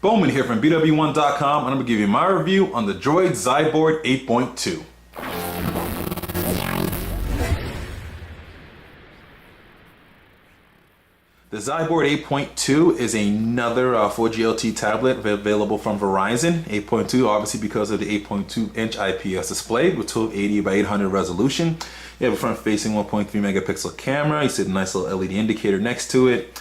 BWOne here from BWOne.com, and I'm going to give you my review on the DROID XYBOARD 8.2. The XYBOARD 8.2 is another 4G LTE tablet available from Verizon. 8.2 obviously because of the 8.2 inch IPS display with 1280 by 800 resolution. You have a front facing 1.3 megapixel camera. You see a nice little LED indicator next to it.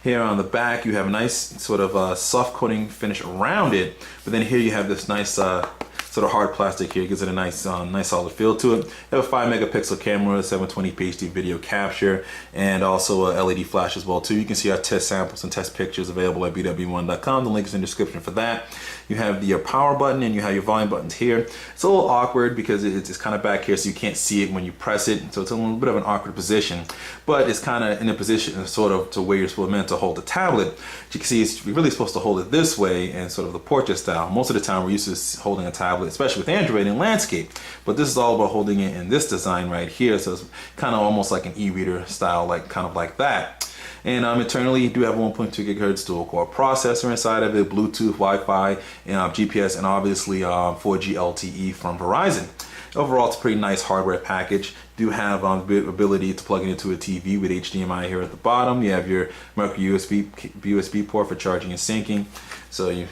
Here on the back you have a nice sort of soft coating finish around it, but then here you have this nice sort of hard plastic here. It gives it a nice nice solid feel to it. You have a 5 megapixel camera, 720p HD video capture, and also a LED flash as well too. You can see our test samples and test pictures available at BWOne.com. The link is in the description for that. You have the power button and you have your volume buttons here. It's a little awkward because it's kind of back here, so you can't see it when you press it. So it's a little bit of an awkward position, but it's kind of in a position sort of to where you're meant to hold the tablet. As you can see, you're really supposed to hold it this way and sort of the portrait style. Most of the time we're used to holding a tablet, especially with Android in landscape, but this is all about holding it in this design right here. So it's kind of almost like an e-reader style, kind of like that. And internally you do have a 1.2 gigahertz dual core processor inside of it, Bluetooth, Wi-Fi, and GPS, and obviously 4G LTE from Verizon. Overall, it's a pretty nice hardware package. You do have the ability to plug it into a TV with HDMI here at the bottom. You have your micro USB port for charging and syncing. So you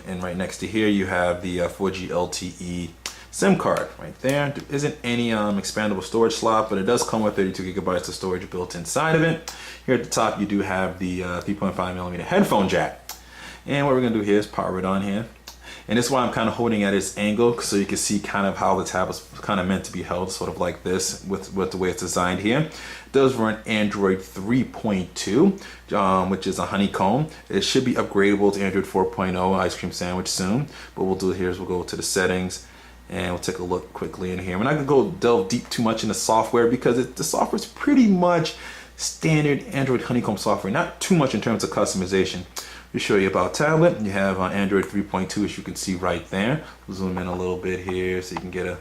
and right next to here you have the 4G LTE SIM card right there. There isn't any expandable storage slot, but it does come with 32 gigabytes of storage built inside of it. Here at the top you do have the 3.5mm headphone jack. And what we're going to do here is power it on here. And this is why I'm kind of holding at its angle, so you can see kind of how the tablet's kind of meant to be held, sort of like this with the way it's designed here. It does run Android 3.2, which is a honeycomb. It should be upgradable to Android 4.0 ice cream sandwich soon. But what we'll do here is we'll go to the settings and we'll take a look quickly in here. We're not going to go delve deep too much into software because the software is pretty much standard Android honeycomb software, not too much in terms of customization. We show you about tablet. You have Android 3.2, as you can see right there. We'll zoom in a little bit here so you can get a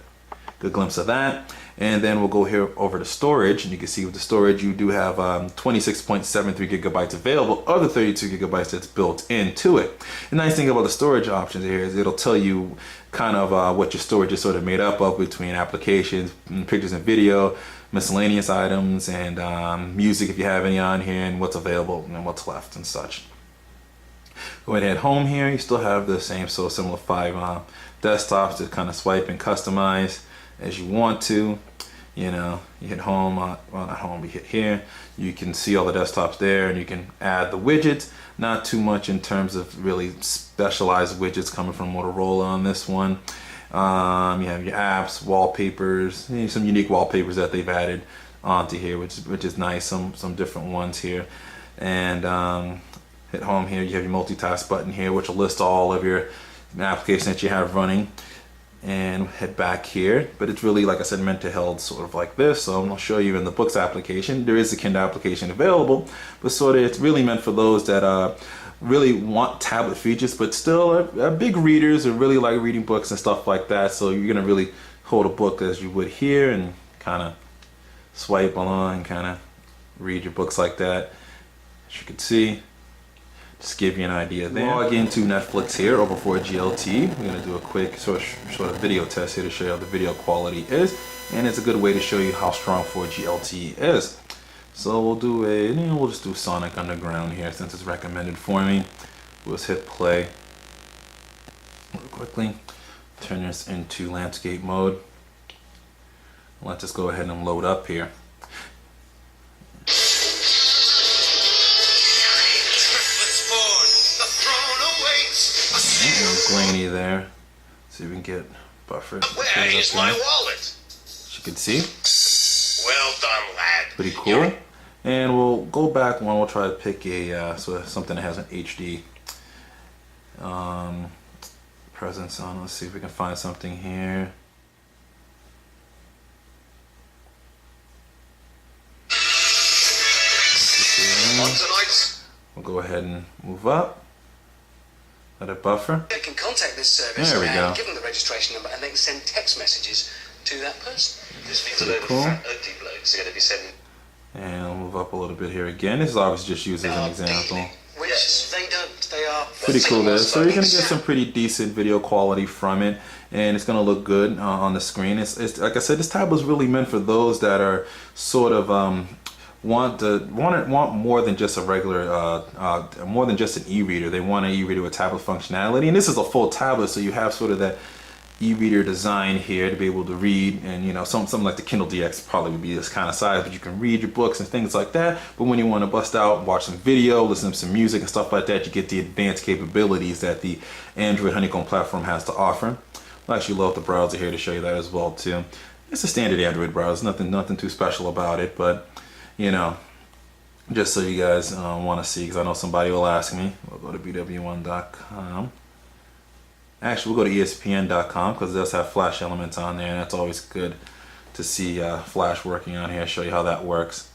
good glimpse of that. And then we'll go here over to storage, and you can see with the storage you do have 26.73 gigabytes available of the 32 gigabytes that's built into it. The nice thing about the storage options here is it'll tell you kind of what your storage is sort of made up of between applications, pictures and video, miscellaneous items, and music if you have any on here, and what's available and what's left and such. Go ahead and head home here. You still have the same similar 5 desktops to kind of swipe and customize as you want to. You know, you hit home, well not home, you hit here. You can see all the desktops there, and you can add the widgets. Not too much in terms of really specialized widgets coming from Motorola on this one. You have your apps, wallpapers, some unique wallpapers that they've added onto here, which is nice. Some different ones here, and hit home here. You have your multitask button here, which will list all of your applications that you have running. And head back here, but it's really, like I said, meant to held sort of like this. So I'm going to show you in the books application. There is a Kindle application available, but sort of it's really meant for those that really want tablet features, but still are big readers or really like reading books and stuff like that. So you're going to really hold a book as you would here and kind of swipe along and kind of read your books like that. As you can see, just give you an idea there. Log into Netflix here over 4G LTE. We're going to do a quick sort of video test here to show you how the video quality is, and it's a good way to show you how strong 4G LTE is. So we'll do we'll just do Sonic Underground here since it's recommended for me. We'll just hit play real quickly. Turn this into landscape mode. Let's just go ahead and load up here. Grainy there. See if we can get buffer. Where is my wallet? As you can see. Well done, lad. Pretty cool. And we'll go back one. We'll try to pick a something that has an HD presence on. Let's see if we can find something here. We'll go ahead and move up. Let it buffer. They can contact this service there we go. Give them the registration number, and they can send text messages to that person. This means a load of fat ugly blokes are going to be sending. And I'll move up a little bit here again. This is obviously just used as an example. Which they don't. They are pretty cool there. So you're gonna get some pretty decent video quality from it, and it's gonna look good on the screen. It's like I said, this tablet is really meant for those that are sort of want more than just a regular more than just an e-reader. They want an e-reader with tablet functionality, and this is a full tablet, so you have sort of that e-reader design here to be able to read, and you know, something like the Kindle DX probably would be this kind of size, but you can read your books and things like that. But when you want to bust out, watch some video, listen to some music and stuff like that, you get the advanced capabilities that the Android Honeycomb platform has to offer. I'll actually load up the browser here to show you that as well too. It's a standard Android browser, nothing too special about it, but you know, just so you guys want to see, because I know somebody will ask me. We'll go to BWOne.com. Actually, we'll go to ESPN.com because it does have Flash elements on there, and that's always good to see Flash working on here. Show you how that works.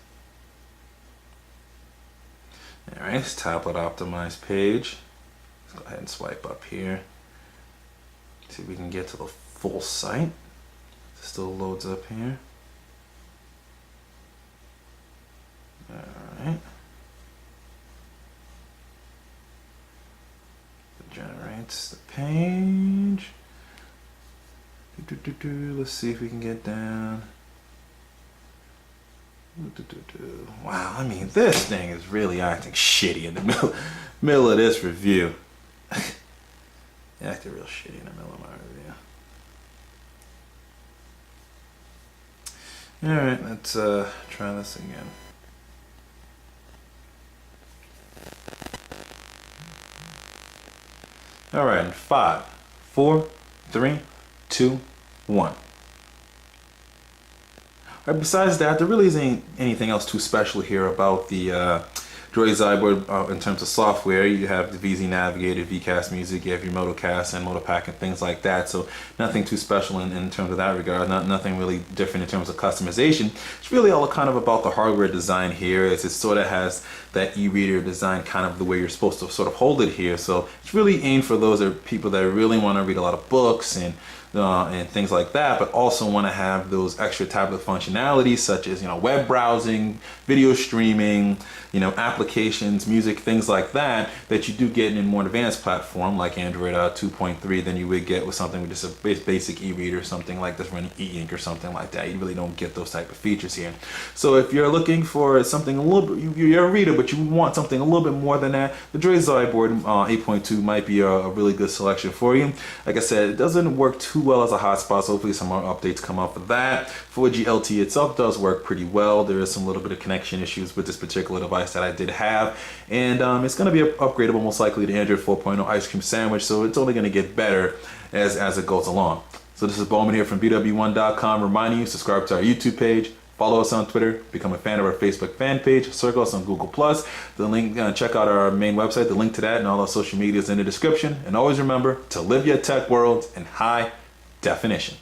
Alright, it's tablet optimized page. Let's go ahead and swipe up here. See if we can get to the full site. It still loads up here. Alright. Generates the page. Let's see if we can get down. Wow, I mean, this thing is really acting shitty in the middle of this review. It acted real shitty in the middle of my review. Alright, let's try this again. All right, 5, 4, 3, 2, 1. All right, besides that, there really isn't anything else too special here about the DROID XYBOARD in terms of software. You have the VZ Navigator, VCast Music, you have your MotoCast and MotoPack and things like that. So nothing too special in terms of that regard. Nothing really different in terms of customization. It's really all kind of about the hardware design here. It sort of has that e-reader design, kind of the way you're supposed to sort of hold it here. So it's really aimed for those people that really want to read a lot of books and things like that, but also want to have those extra tablet functionalities such as, you know, web browsing, video streaming, you know, applications, music, things like that, that you do get in a more advanced platform like Android 2.3 than you would get with something with just a basic e-reader, something like this running e-ink or something like that. You really don't get those type of features here. So if you're looking for something a little bit, you're a reader, but you want something a little bit more than that, the DROID XYBOARD 8.2 might be a really good selection for you. Like I said, it doesn't work too well as a hotspot, so hopefully some more updates come up for that. 4G LTE itself does work pretty well. There is some little bit of connection issues with this particular device that I did have, and it's going to be upgradable most likely to Android 4.0 ice cream sandwich, so it's only going to get better as it goes along. So this is BWOne here from BWOne.com reminding you, subscribe to our YouTube page, follow us on Twitter, become a fan of our Facebook fan page, circle us on Google+. The link, check out our main website, the link to that and all our social media is in the description. And always remember to live your tech world in high definition.